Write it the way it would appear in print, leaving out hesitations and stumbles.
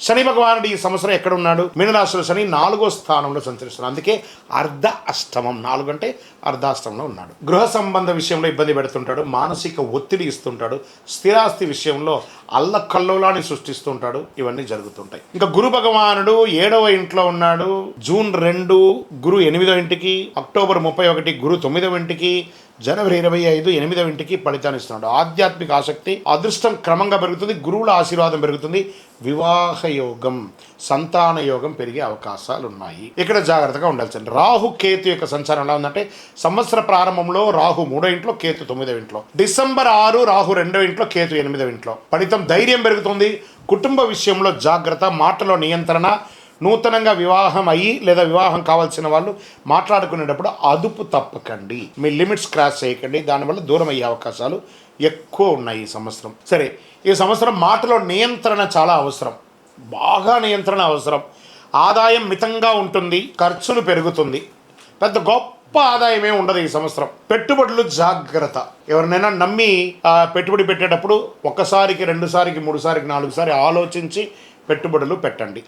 శని భగవానుడు ఈ సంవత్సరం ఎక్కడ ఉన్నాడు? మీనరాశిలో శని 4వ స్థానంలో సంచరిస్తున్నాడు. అందుకే అర్ధ అష్టమం, 4 అంటే అర్ధాష్టమంలో ఉన్నాడు. గృహ సంబంధ విషయంలో ఇబ్బంది పెడుతుంటాడు, మానసిక ఒత్తిడి ఇస్తుంటాడు, స్థిరాస్తి విషయంలో అల్లకల్లోలాన్ని సృష్టిస్తుంటాడు. ఇవన్నీ జరుగుతుంటాయి. ఇంకా గురు భగవానుడు 7వ ఇంట్లో ఉన్నాడు. జూన్ 2 గురు 8వ ఇంటికి, అక్టోబర్ 31 గురు 9వ ఇంటికి, జనవరి 25 8వ ఇంటికి ఫలితాన్ని ఇస్తున్నాడు. ఆధ్యాత్మిక ఆసక్తి, అదృష్టం క్రమంగా పెరుగుతుంది, గురువుల ఆశీర్వాదం పెరుగుతుంది, వివాహ యోగం, సంతాన యోగం పెరిగే అవకాశాలు ఉన్నాయి. ఇక్కడ జాగ్రత్తగా ఉండాల్సింది. రాహు కేతు యొక్క సంచారం ఎలా ఉందంటే, సంవత్సర ప్రారంభంలో రాహు 3వ ఇంట్లో, కేతు 9వ ఇంట్లో. డిసెంబర్ 6 రాహు 2వ ఇంట్లో, కేతు 8వ ఇంట్లో. ఫలితం ధైర్యం పెరుగుతుంది, కుటుంబ విషయంలో జాగ్రత్త, మాటలో నియంత్రణ, నూతనంగా వివాహం అయ్యి లేదా వివాహం కావాల్సిన వాళ్ళు మాట్లాడుకునేటప్పుడు అదుపు తప్పకండి, మీ లిమిట్స్ క్రాస్ చేయకండి, దానివల్ల దూరం అయ్యే అవకాశాలు ఎక్కువ ఉన్నాయి ఈ సంవత్సరం. సరే, ఈ సంవత్సరం మాటలో నియంత్రణ చాలా అవసరం, బాగా నియంత్రణ అవసరం. ఆదాయం మితంగా ఉంటుంది, ఖర్చులు పెరుగుతుంది, పెద్ద గొప్ప ఆదాయమే ఉండదు ఈ సంవత్సరం. పెట్టుబడులు జాగ్రత్త. ఎవరినైనా నమ్మి పెట్టుబడి పెట్టేటప్పుడు 1 సారికి 2 సారికి 3 సారికి 4 సారి ఆలోచించి పెట్టుబడులు పెట్టండి.